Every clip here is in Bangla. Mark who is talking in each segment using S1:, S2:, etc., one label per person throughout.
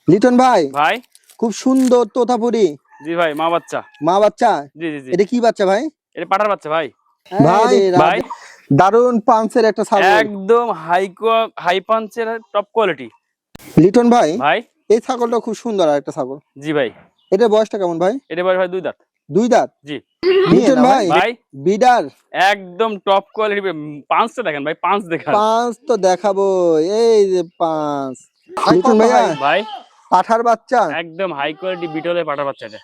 S1: লিটন ভাই,
S2: ভাই
S1: খুব সুন্দর তোতাপুরি।
S2: জি ভাই, মা বাচ্চা।
S1: মা বাচ্চা?
S2: জি জি জি,
S1: এটা কি বাচ্চা ভাই?
S2: এটা পাঠার বাচ্চা ভাই।
S1: ভাই
S2: ভাই
S1: দারুন পাঞ্চের একটা ছাগল।
S2: একদম হাই পাঞ্চের টপ কোয়ালিটি।
S1: লিটন ভাই,
S2: ভাই
S1: এই ছাগলটা খুব সুন্দর আর একটা ছাগল।
S2: জি ভাই,
S1: এটা বয়সটা কেমন ভাই?
S2: এটা ভাই 2 দাঁত।
S1: 2 দাঁত?
S2: জি
S1: লিটন ভাই,
S2: ভাই
S1: বিডার
S2: একদম টপ কোয়ালিটি। পাঁচটা দেখেন ভাই, পাঁচ দেখান।
S1: পাঁচ তো দেখাবো, এই যে পাঁচ। লিটন ভাইয়া,
S2: ভাই
S1: পাঠার বাচ্চা
S2: একদম হাই কোয়ালিটি বিটলের পাঠার বাচ্চা এটা।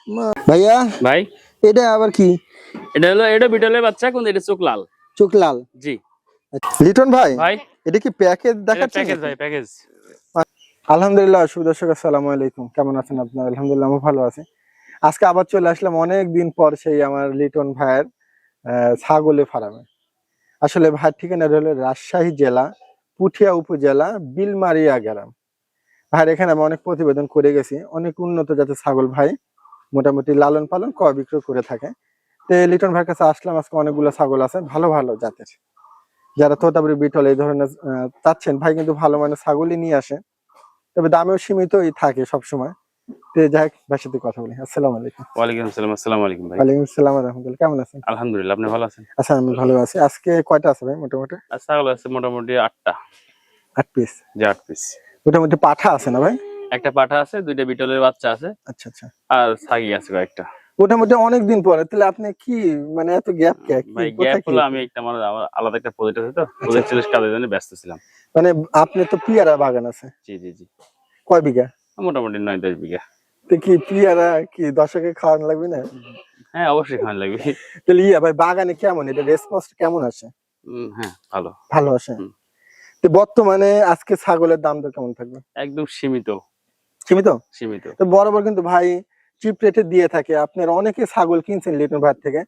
S1: ভাইয়া
S2: ভাই
S1: এটা আবার কি?
S2: এটা বিটলের বাচ্চা, কিন্তু এটা চোখ লাল।
S1: চোখ লাল?
S2: জি
S1: লিটন ভাই,
S2: ভাই,
S1: এটা কি প্যাকেজ
S2: এটা
S1: দেখাচ্ছেন?
S2: প্যাকেজ ভাই, প্যাকেজ।
S1: আলহামদুলিল্লাহ, সুদর্শক আসসালামু আলাইকুম, কেমন আছেন আপনারা? আলহামদুলিল্লাহ আমি ভালো আছি। আজকে আবার চলে আসলাম অনেক দিন পর সেই আমার লিটন ভাইয়ের ছাগলের ফার্মে। আসলে ভাইয়ের ঠিকানা হলো রাজশাহী জেলা পুঠিয়া উপজেলা বিলমারিয়া গ্রাম। ভাইয়ের এখানে আমি অনেক প্রতিবেদন করে গেছি, অনেক উন্নত জাতের ছাগল ভাই মোটামুটি লালন পালন ক্রয় বিক্রয় করে থাকে। তো লিটন ভাইয়ের কাছে আসলাম, আজকে অনেকগুলো ছাগল আছে ভালো ভালো জাতের, যারা তোতাপুরি বিটল এই ধরনের চাচ্ছেন ভাই কিন্তু ভালো মানের ছাগলই নিয়ে আসে, তবে দামেও সীমিতই থাকে সবসময়। তো যাই হোক, ভাইয়ের সাথে কথা বলি। আসসালামু আলাইকুম।
S2: ওয়ালাইকুম আসসালাম। আসসালামু আলাইকুম ভাই।
S1: ওয়ালাইকুম আসসালাম ওয়া রাহমাতুল্লাহ, কেমন আছেন?
S2: আলহামদুলিল্লাহ, আপনি ভালো আছেন?
S1: আচ্ছা আমি ভালো আছি। আজকে কয়টা আছে ভাই মোটামুটি?
S2: আর ছাগল আছে মোটামুটি 8টা।
S1: 8 পিস?
S2: যে 8 পিস।
S1: মোটামুটি পাঠা আছে না ভাই?
S2: একটা পাঠা আছে, 2টা বিটলের বাচ্চা আছে।
S1: আচ্ছা আচ্ছা,
S2: আর ছাগি আছে কয়েকটা।
S1: মোটামুটি অনেকদিন পরে তাহলে আপনি কি মানে এত গ্যাপ কে? কি
S2: ভাই
S1: কোথায়
S2: গ্যাপ
S1: কি?
S2: হলো, আমি একটা আমার আলাদা একটা প্রজেক্ট আছে, তো প্রজেক্ট ছিল, কাজের জন্য ব্যস্ত ছিলাম।
S1: মানে আপনি তো পিয়ারা বাগান আছে?
S2: জি জি জি,
S1: কয় বিঘা?
S2: মোটামুটি 9-10 বিঘা।
S1: তো কি পিয়ারা কি দর্শকের খাওয়ানো লাগবে না?
S2: হ্যাঁ অবশ্যই খাওয়ান লাগবে।
S1: তাহলে ইয়া ভাই বাগানে কেমন, এটা রেসপন্স কেমন আসে?
S2: হ্যাঁ ভালো।
S1: ভালো আসে?
S2: হুম।
S1: তো বর্তমানে আজকে ছাগলের দাম তো কেমন থাকবে?
S2: একদম সীমিত।
S1: সীমিত?
S2: সীমিত।
S1: তো বরাবর কিন্তু ভাই চিপ রেটে দিয়ে থাকে, আপনারা অনেকে ছাগল কিনছেন লিটন ভাই থেকে।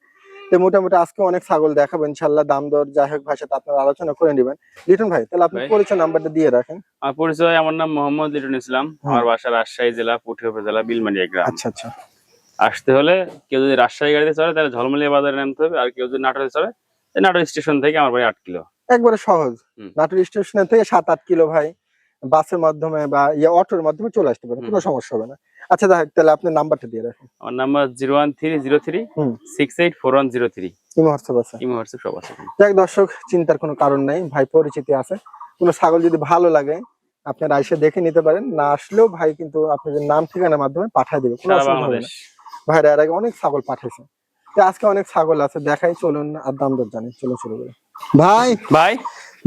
S1: তো মোটামুটি আজকে অনেক ছাগল দেখাবো ইনশাল্লাহ, দাম দর যাই হোক ভাইয়ের সাথে আপনারা আলোচনা করে নেবেন। লিটন ভাই তাহলে আপনি
S2: ভাই
S1: পরিচয় নাম্বারটা দিয়ে রাখেন।
S2: আমার পরিচয়, আমার নাম মোহাম্মদ লিটন ইসলাম। আমার বাসা রাজশাহী জেলা পুঠিয়া উপজেলা বিলমারিয়া গ্রাম।
S1: আচ্ছা আচ্ছা,
S2: আসতে হলে কেউ যদি রাজশাহী গাড়িতে চড়ে তাহলে ঝলমলিয়া বাজারে নামতে হবে, আর কেউ যদি নাটোরে চড়ে নাটোর স্টেশন থেকে আমার বাড়ি 8 কিলো।
S1: একবারে সহজ।
S2: হুম।
S1: নাটোর স্টেশন থেকে 7-8 কিলো ভাই, বাসের মাধ্যমে বা অটোর মাধ্যমে চলে আসতে পারে, কোনো সমস্যা হবে না। আচ্ছা যাই হোক, তাহলে আপনি নাম্বারটা দিয়ে রাখেন।
S2: আমার নাম্বার 01303
S1: হুম,
S2: 684103।
S1: ইমো হোয়াটসঅ্যাপ আছে?
S2: ইমো হোয়াটসঅ্যাপ সব আছে।
S1: যাক দর্শক, চিন্তার কোনো কারণ নাই, ভাই পরিচিতি আছে। কোনো ছাগল যদি ভালো লাগে আপনারা এসে দেখে নিতে পারেন, না আসলেও ভাই কিন্তু আপনাদের নাম ঠিকানার মাধ্যমে পাঠিয়ে দেবে, কোনো
S2: সারা
S1: অসুবিধা হবে
S2: বাংলাদেশ।
S1: না। ভাইরা এর আগে অনেক ছাগল পাঠাইছে, তো আজকে অনেক ছাগল আছে, দেখাই চলুন আর দাম দর জানি, চলো শুরু করি। ভাই
S2: ভাই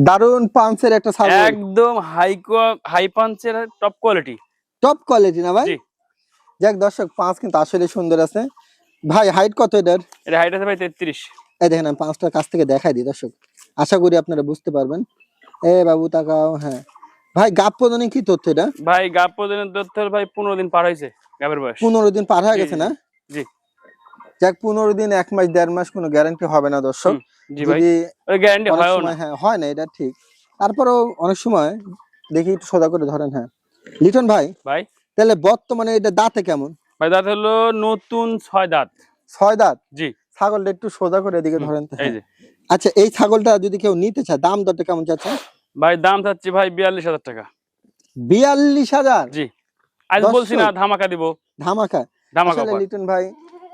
S1: দারুন পাঞ্চের একটা ছাগল,
S2: একদম হাই পাঞ্চের টপ কোয়ালিটি।
S1: টপ কোয়ালিটি না ভাই?
S2: জি,
S1: যাক দর্শক, পাঁচ কিন্তু আসলে সুন্দর আছে। ভাই হাইট কত এটার?
S2: এটা হাইট আছে ভাই 33।
S1: এই দেখেন আমি পাঁচটার কাছ থেকে দেখাই দিই দর্শক, আশা করি আপনারা বুঝতে পারবেন। এ বাবু তাকাও। হ্যাঁ ভাই, গাপ প্রদানে কি তথ্য এটা?
S2: ভাই গাব পর্যন্ত তথ্য ভাই 15 দিন পার হয়েছে গাবের বয়স।
S1: 15 দিন পার হয়ে
S2: জি,
S1: গেছে
S2: জি,
S1: না?
S2: জি।
S1: যাক 15 দিন, 1 মাস 1.5 মাস কোনো গ্যারান্টি হবে না দর্শক।
S2: জি ভাই,
S1: যদি
S2: ওই গ্যারান্টি
S1: অনেক
S2: হয়ও না।
S1: সময় হ্যাঁ হয় না, এটা ঠিক। তারপরেও অনেক সময় দেখি একটু সোজা করে ধরেন। হ্যাঁ লিটন ভাই,
S2: ভাই
S1: তাহলে বর্তমানে এটা দাঁতে কেমন?
S2: ভাই দাঁত হলো নতুন 6 দাঁত।
S1: 6 দাঁত?
S2: জি,
S1: ছাগলটা একটু সোজা করে এদিকে ধরেন তো।
S2: এই
S1: হ্যাঁ
S2: যে
S1: আচ্ছা, এই ছাগলটা যদি কেউ নিতে চায় দাম দরটা কেমন চাচ্ছেন?
S2: ভাই দাম চাচ্ছি ভাই 42,000 টাকা।
S1: 42,000?
S2: জি, আজ বলছি না ধামাকা দিব।
S1: ধামাকা?
S2: ধামাকা
S1: আসলে
S2: অফার।
S1: লিটন ভাই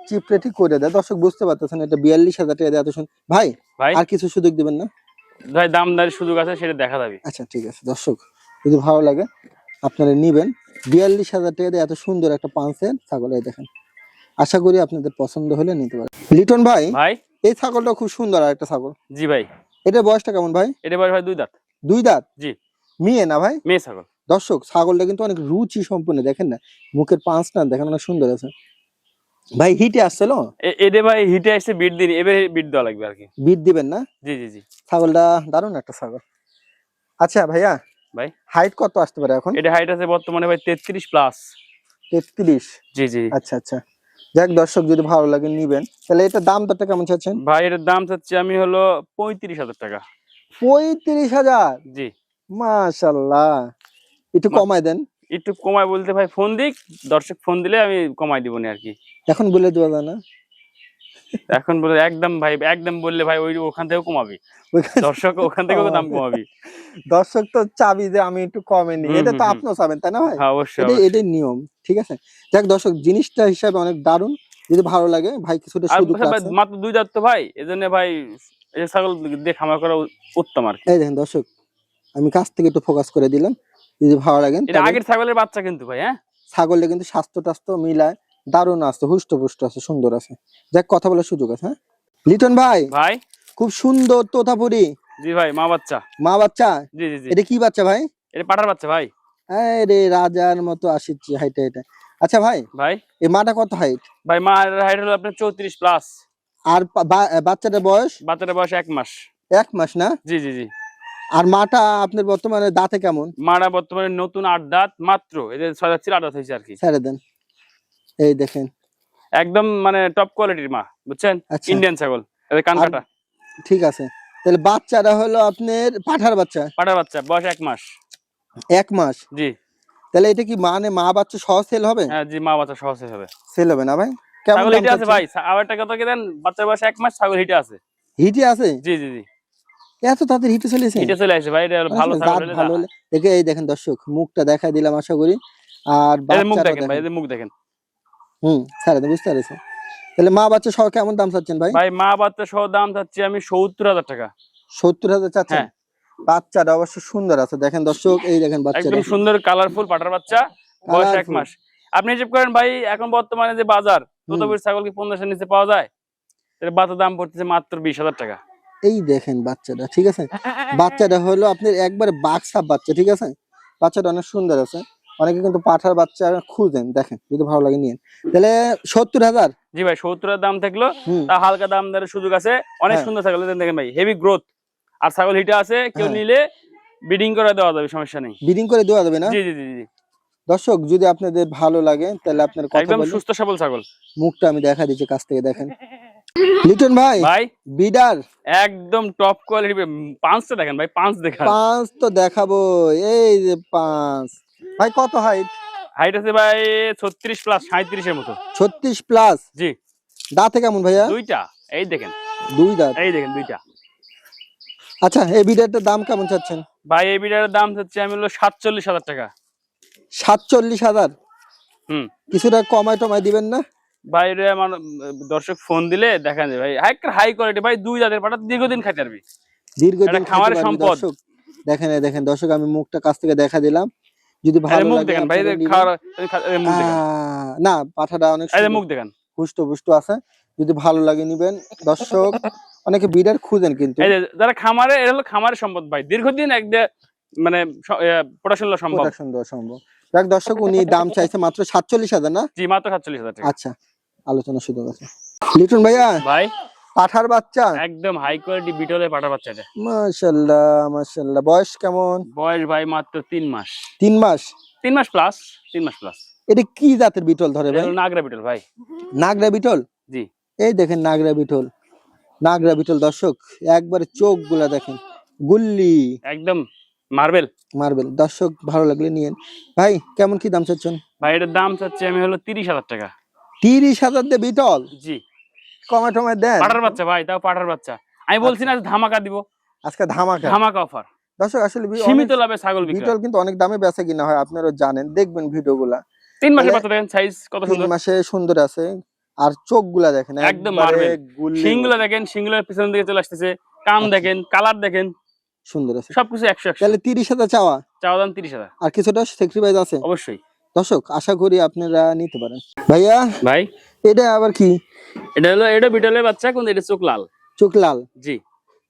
S1: চিপ রেটই করে দেয়, দর্শক বুঝতে পারতেছেন, এটা 42,000 টাকা দিয়ে এত শুন ভাই।
S2: ভাই
S1: আর কিছু সুযোগ দিবেন না?
S2: ভাই দামদারি সুযোগ আছে, সেটা দেখা যাবে।
S1: আচ্ছা ঠিক আছে দর্শক, যদি ভালো লাগে আপনারা নিবেন। 42,000 টাকা দিয়ে এত সুন্দর একটা পাঁচের ছাগল, এই দেখেন, আশা করি আপনাদের পছন্দ হলে নিতে পারেন। লিটন ভাই,
S2: ভাই
S1: এই ছাগলটা খুব সুন্দর আর একটা ছাগল।
S2: জি ভাই,
S1: এটার বয়সটা কেমন ভাই?
S2: এটা বয়স ভাই 2 দাঁত।
S1: 2 দাঁত?
S2: জি,
S1: মেয়ে না ভাই?
S2: মেয়ে ছাগল।
S1: দর্শক ছাগলটা কিন্তু অনেক রুচি সম্পন্ন, দেখেন না মুখের পাঁচটা, দেখেন অনেক সুন্দর আছে। ভাই হিটে আসছিল?
S2: এডে ভাই হিটে আসছে, বিট দিন, এবারে বিট দেওয়া লাগবে আর কি।
S1: বিট দিবেন না?
S2: জি জি জি।
S1: ছাগলটা দারুণ একটা ছাগল। আচ্ছা ভাইয়া,
S2: ভাই
S1: হাইট কত আসতে পারে এখন?
S2: এটা হাইট আছে বর্তমানে ভাই 33 প্লাস।
S1: 33?
S2: জি জি।
S1: আচ্ছা আচ্ছা, যাক দর্শক যদি ভালো লাগে নিবেন। তাহলে এটা দাম দরটা কেমন চাচ্ছেন?
S2: ভাই এটার দাম চাচ্ছি আমি হলো 35,000 টাকা।
S1: 35,000?
S2: জি,
S1: মাশাআল্লাহ, একটু কমায় দেন।
S2: একটু কমায় বলতে ভাই ফোন দিক, দর্শক ফোন দিলে আমি কমাই দিব না আর কি।
S1: এখন বলে দেওয়া যায় না?
S2: এখন বলে একদম ভাই, একদম বললে ভাই ওই ওখান থেকেও কমাবি,
S1: ওইখানে-
S2: দর্শক ওখান থেকেও দাম কমাবি।
S1: দর্শক তো চাবি যে আমি একটু কমে নিই,
S2: হুম,
S1: এটা
S2: হুম,
S1: তো
S2: হুম।
S1: আপনিও চাবেন তাই না ভাই?
S2: হ্যাঁ, অবশ্যই
S1: এটাই
S2: অবশ্যই।
S1: এটাই নিয়ম, ঠিক আছে। যাক দর্শক, জিনিসটা হিসাবে অনেক দারুণ, যদি ভালো লাগে ভাই কিছুটা
S2: আর
S1: সুযোগ
S2: ভাই
S1: রাখছে।
S2: মাত্র 2 দাঁত তো ভাই, এজন্য ভাই এই ছাগল দিয়ে খামার করা উত্তম আর কি।
S1: এই দেখেন দর্শক, আমি কাছ থেকে একটু ফোকাস করে দিলাম, যদি ভালো লাগেন
S2: এটা
S1: তবে।
S2: আগের ছাগলের বাচ্চা কিন্তু ভাই, হ্যাঁ।
S1: ছাগলে কিন্তু স্বাস্থ্য টাস্থ্য মিলায় দারুণ আছে, হুষ্টপুষ্ট আছে, সুন্দর আছে। যাক কথা বলার সুযোগ আছে। হ্যাঁ লিটন ভাই,
S2: ভাই
S1: খুব সুন্দর তোতাপুরি
S2: জি ভাই, মা বাচ্চা।
S1: মা বাচ্চা।
S2: জি জি জি,
S1: এটা কি বাচ্চা ভাই?
S2: এটা পাঠার বাচ্চা ভাই।
S1: আরে রাজার মতো আসিচ্ছে হাইটে এটা। আচ্ছা ভাই,
S2: ভাই
S1: এই মাটা কত হাইট?
S2: ভাই মার হাইট হলো আপনার 34 প্লাস।
S1: আর বাচ্চাটার বয়স?
S2: বাচ্চাটার বয়স 1 মাস।
S1: 1 মাস না?
S2: জি জি জি।
S1: আর মাটা আপনার বর্তমানে দাঁতে কেমন?
S2: মারা বর্তমানে নতুন 8 দাঁত মাত্র, এদের 6 দাঁত ছিল 8 দাঁত হয়েছে আর কি।
S1: ছেড়ে দেন, এই দেখেন।
S2: একদম মানে টপ কোয়ালিটির মা, বুঝছেন?
S1: আচ্ছা,
S2: ইন্ডিয়ান ছাগল, এদের কান
S1: আর
S2: কাটা।
S1: ঠিক আছে। তাহলে বাচ্চাটা হলো আপনার পাঠার বাচ্চা,
S2: পাঠার বাচ্চা, বয়স 1 মাস।
S1: 1 মাস।
S2: জি
S1: তাহলে এটা কি মানে মা বাচ্চা সহ সেল হবে?
S2: হ্যাঁ, জি মা বাচ্চা সহজে হবে।
S1: সেল হবে না ভাই? কেমন
S2: ছাগল
S1: দাম
S2: হিটে আছে
S1: চাচ্ছেন?
S2: ভাই, আবার একটা কথা কি দেন, বাচ্চার বয়স 1 মাস, ছাগল হিটে আছে।
S1: হিটে আছে?
S2: জি জি জি,
S1: এত তাড়াতাড়ি হিটে চলেছে?
S2: হিটে চলে আসে ভাই, এটা হলো ভালো ছাগল
S1: জাত
S2: হলে
S1: ভালো হলে দেখে। এই দেখেন দর্শক, মুখটা দেখা দিলাম আশা করি। আর
S2: এদের মুখ
S1: বাচ্চাটা
S2: দেখেন ভাই,
S1: দেখেন।
S2: এদের মুখ দেখেন।
S1: ছেড়ে দেন, বুঝতে পেরেছি। তাহলে মা বাচ্চা সহ কেমন দাম চাচ্ছেন ভাই?
S2: ভাই মা বাচ্চা সহ দাম চাচ্ছি আমি 70,000 টাকা।
S1: 70,000 চাচ্ছেন?
S2: হ্যাঁ,
S1: বাচ্চাটা অবশ্য সুন্দর আছে, দেখেন দর্শক, এই দেখেন বাচ্চাটা
S2: একদম সুন্দর কালারফুল পাঠার বাচ্চা, বয়স 1
S1: কালারফুল।
S2: মাস। আপনি হিসেব করেন ভাই, এখন বর্তমানে যে বাজার,
S1: হুম,
S2: তোতাপুরি ছাগল কি 50-এর নিচে পাওয়া যায়? এর বাচ্চার দাম পড়তেছে মাত্র 20,000 টাকা।
S1: এই দেখেন বাচ্চাটা, ঠিক আছে। বাচ্চাটা হলো আপনার একবারে বাক্সা বাচ্চা, ঠিক আছে। বাচ্চাটা অনেক সুন্দর আছে। অনেকে কিন্তু পাঠার বাচ্চা খুঁজেন, দেখেন যদি ভালো লাগে নিন। তাহলে 70,000।
S2: জি ভাই, 70,000 দাম থাকলো,
S1: হুম,
S2: তা হালকা দাম দরের সুযোগ আছে। অনেক
S1: হ্যাঁ,
S2: সুন্দর ছাগল, দেখেন ভাই, হেভি গ্রোথ। আর ছাগল হিটে আছে, কেউ
S1: হ্যাঁ।
S2: নিলে ব্রিডিং করে দেওয়া যাবে, সমস্যা নেই।
S1: ব্রিডিং করে দেওয়া যাবে না?
S2: জি জি জি জি,
S1: দর্শক যদি আপনাদের ভালো লাগে তাহলে আপনার কথা
S2: একদম
S1: বলে।
S2: সুস্থ সবল ছাগল
S1: মুখটা আমি দেখা দিচ্ছি কাছ থেকে, দেখেন। লিটন ভাই,
S2: ভাই,
S1: বিডার
S2: একদম টপ কোয়ালিটি। পাঁচটা দেখেন ভাই, পাঁচ দেখান।
S1: পাঁচ তো দেখাবো। এই যে পাঁচ, ভাই কত হাইট?
S2: হাইট আছে ভাই 36 প্লাস, 37-এর মতো।
S1: 36 প্লাস।
S2: জি,
S1: দাঁতে কেমন ভাইয়া?
S2: দুইটা, এই দেখেন,
S1: দুই দাঁত।
S2: এই দেখেন দুইটা।
S1: আচ্ছা, এই বিডারটার দাম কেমন চাচ্ছেন?
S2: ভাই এই বিড়ার দাম হচ্ছে আমি হলো 47,000 টাকা।
S1: 47,000।
S2: হুম,
S1: কিছুটা কমায় টমায় দিবেন না?
S2: ভাই রে আমার দর্শক ফোন দিলে দেখা যায় ভাই, হাই কোয়ালিটি ভাই, দুই জাতের পাটা দীর্ঘদিন খাইতে পারবি।
S1: দীর্ঘদিন
S2: এটা
S1: খাইতে
S2: খামারের
S1: পারবি
S2: সম্পদ।
S1: দর্শক। দেখেন, এই দেখেন দর্শক, আমি মুখটা কাছ থেকে দেখা দিলাম, যদি
S2: এই
S1: ভালো
S2: মুখ
S1: লাগে
S2: দেখেন ভাই,
S1: আপনারা নিবেন।
S2: খাওয়ার মুখ দেখেন,
S1: না, পাঠাটা অনেক
S2: এই
S1: সুন্দর,
S2: মুখ দেখেন,
S1: হুষ্ট পুষ্ট আছে, যদি ভালো লাগে নিবেন। দর্শক অনেকে বিডার খুঁজেন কিন্তু।
S2: এই যে যারা খামারে, এটা হলো খামারের সম্পদ ভাই, দীর্ঘদিন মানে প্রোডাকশন সম্ভব।
S1: প্রোডাকশন দেওয়া সম্ভব। দেখ দর্শক, উনি দাম চাইছে মাত্র 47,000 না?
S2: জি, মাত্র 47,000 টাকা।
S1: আচ্ছা, আলোচনা সুযোগ আছে। লিটন ভাইয়া,
S2: ভাই
S1: পাঠার বাচ্চা
S2: একদম হাই কোয়ালিটি বিটলে পাঠা বাচ্চা এটা।
S1: মাশাআল্লাহ মাশাআল্লাহ। বয়স কেমন?
S2: বয়স ভাই মাত্র 3 মাস।
S1: 3 মাস।
S2: 3 মাস প্লাস, 3 মাস প্লাস।
S1: এটা কি জাতের বিটল ধরে
S2: এটা
S1: ভাই?
S2: হলো নাগরা বিটল ভাই।
S1: নাগরা বিটল।
S2: জি,
S1: এই দেখেন নাগরা বিটল, নাগরা বিটল দর্শক, একবারে চোখ গুলা দেখেন, গুল্লি
S2: একদম মার্বেল।
S1: মার্বেল। দর্শক ভালো লাগলে নিয়েন। ভাই কেমন কি দাম চাচ্ছেন?
S2: ভাই এটার দাম চাচ্ছি আমি হলো 30,000 টাকা।
S1: 30,000 দিয়ে বিটল?
S2: জি,
S1: কমে টমে দেন।
S2: পাঠার বাচ্চা ভাই, তাও পাঠার বাচ্চা। আমি বলছি না যে ধামাকা দিব,
S1: আজকে ধামাকা।
S2: ধামাকা অফার।
S1: দর্শক আসলে
S2: সীমিত লাভে ছাগল বিক্রি।
S1: বিটল কিন্তু অনেক দামে বেচা কিনা হয়, আপনারা জানেন, দেখবেন ভিডিওগুলা।
S2: 3 মাসের
S1: তাহলে
S2: বাচ্চা দেখেন, সাইজ কত
S1: 3
S2: সুন্দর,
S1: মাসে সুন্দর আছে। আর চোখ গুলা দেখেন,
S2: একদম
S1: একবারে
S2: মার্বেল।
S1: গুল্লি
S2: শিংগুলো দেখেন, শিংগুলোর পিছন দিকে চলে আসতেছে, কান
S1: আচ্ছা।
S2: দেখেন, কালার দেখেন,
S1: সুন্দর আছে।
S2: সবকিছু 100-100।
S1: তাহলে 30,000 চাওয়া,
S2: চাওয়া দাম 30,000।
S1: আর কিছুটা স্যাক্রিফাইস আছে
S2: অবশ্যই
S1: দর্শক, আশা করি আপনারা নিতে পারেন। ভাইয়া
S2: ভাই,
S1: এটা আবার কি?
S2: এটা হলো, এটা বিটলের বাচ্চা, কিন্তু এটা চোখ লাল।
S1: চোখ লাল?
S2: জি,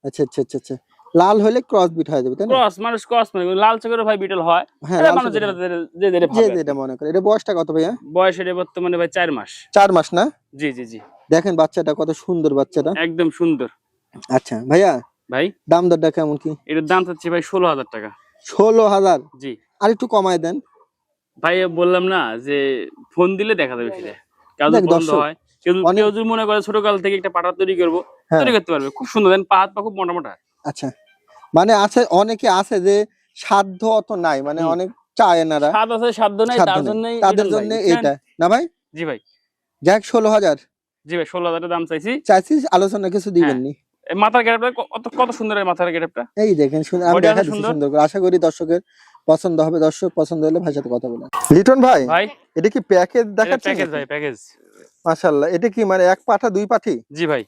S1: আচ্ছা আচ্ছা আচ্ছা আচ্ছা। লাল হলে ক্রস বিট হয়ে যাবে তাই না?
S2: ক্রস, মানুষ ক্রস মানে লাল চোখের ভাই বিটল হয়।
S1: হ্যাঁ,
S2: এটা
S1: লাল
S2: মানুষ
S1: চোখের
S2: যেটা
S1: হয়।
S2: যে যেটা
S1: যে
S2: ভাবে।
S1: যেটা মনে করে। এটা বয়সটা কত ভাইয়া?
S2: বয়স এটা বর্তমানে ভাই 4 মাস।
S1: 4 মাস না?
S2: জি জি জি,
S1: দেখেন বাচ্চাটা কত সুন্দর বাচ্চাটা।
S2: একদম সুন্দর।
S1: আচ্ছা ভাইয়া,
S2: ভাই
S1: দাম দরটা কেমন কি?
S2: এটার দাম চাচ্ছি ভাই 16,000 টাকা।
S1: 16,000?
S2: জি
S1: আর একটু কমায় দেন।
S2: ভাই, বললাম না যে ফোন দিলে দেখা যাবে সেটা, কাজ
S1: দেখ
S2: পছন্দ
S1: দর্শক,
S2: হয়। কেউ
S1: অনেক-
S2: কেউ যদি মনে করে ছোট কাল থেকে একটা পাটা তৈরি করবো,
S1: হ্যাঁ,
S2: তৈরি করতে পারবে, খুব সুন্দর। দেন পা হাত পা খুব মোটা মোটা।
S1: আচ্ছা। মানে আছে, অনেকে আছে যে সাধ্য অত নাই, মানে
S2: হুম।
S1: অনেক চায় এনারা,
S2: স্বাদ আছে সাধ্য নাই,
S1: সাধ্য
S2: তার
S1: নেই,
S2: জন্যই
S1: তাদের
S2: বিটল ভাই,
S1: জন্য
S2: বুঝছেন?
S1: এটা না ভাই?
S2: জি ভাই,
S1: যাক 16,000
S2: জি ভাই, 16,000 দাম চাইছি।
S1: চাইছি, আলোচনা কিছু
S2: হ্যাঁ,
S1: দিবেন নি?
S2: এই মাথার গেটআপটা কত সুন্দর, এই মাথার গেটআপটা।
S1: এই দেখেন আমি
S2: বডি
S1: দেখা
S2: অনেক
S1: দিচ্ছি
S2: সুন্দর।
S1: সুন্দর করে, আশা করি দর্শকের পছন্দ হবে। দর্শক পছন্দ হলে ভাইয়ের সাথে কথা বলেন। লিটন ভাই,
S2: ভাই
S1: এটা কি প্যাকেজ
S2: এটা
S1: দেখাচ্ছেন?
S2: প্যাকেজ ভাই, প্যাকেজ।
S1: মাশাআল্লাহ, এটা কি মানে এক পাঠা দুই পাঠি?
S2: জি ভাই।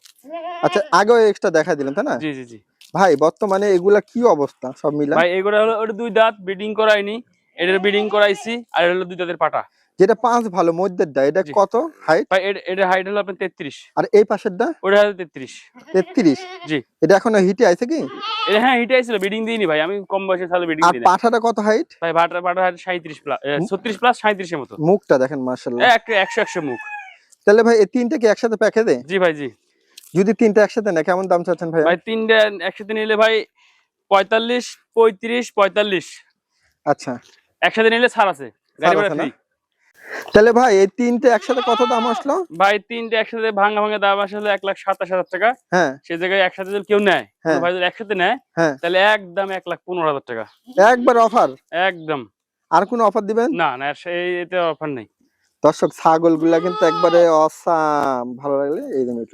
S1: আচ্ছা, আগেও এক্সট্রা দেখা দিলেন তাই না?
S2: জি জি জি।
S1: ভাই বর্তমানে এগুলা কি অবস্থা সব মিলা?
S2: ভাই এগুলো হলো ওটা 2 দাঁত ব্রিডিং করাইনি, এটার ব্রিডিং করাইছি, আর এটা হলো 2 দাঁতের পাটা।
S1: যেটা পাঁচ ভালো মধ্যেরটা, এটা
S2: জি।
S1: কত হাইট?
S2: ভাই এটা হাইট হলো আপনার 33,
S1: আর এই পাশেরটা?
S2: ওটা হলো 33।
S1: 33।
S2: জি।
S1: এটা এখনো হিটে আছে কি?
S2: এটা হ্যাঁ হিটে আইছিল, ব্রিডিং দিইনি ভাই, আমি কম বয়সে তাহলে ব্রিডিং
S1: আর
S2: দিই না।
S1: পাঠাটা কত হাইট?
S2: ভাই পাটা হাইট 37 প্লাস, 36 প্লাস 37 এর মতো।
S1: মুখটা দেখেন মাশাআল্লাহ।
S2: একটা 100 মুখ।
S1: তাহলে ভাই এই তিনটা কি একসাথে প্যাকে দেয়?
S2: জি ভাই জি।
S1: যদি তিনটা একসাথে না কেমন দাম চাচ্ছেন ভাই?
S2: ভাই তিনটা একসাথে নিলে ভাই 45, 35, 45।
S1: আচ্ছা,
S2: একসাথে নিলে ছাড় আছে, গাড়ি ভাড়া ফ্রি।
S1: তাহলে ভাই এই তিনটে একসাথে কত দাম আসলো?
S2: ভাই তিনটে একসাথে ভাঙা ভাঙা দাম আসলে 1,27,000 টাকা।
S1: হ্যাঁ
S2: সেই জায়গায় একসাথে যদি কেউ নেয়,
S1: হ্যাঁ
S2: ভাই যদি একসাথে নেয়,
S1: হ্যাঁ,
S2: তাহলে একদম 1,15,000 টাকা
S1: একবার অফার।
S2: একদম।
S1: আর কোনো অফার দিবেন?
S2: না না, এতে অফার নেই।
S1: দর্শক ছাগল গুলা কিন্তু একবারে অসাম, ভালো লাগলে এই দামে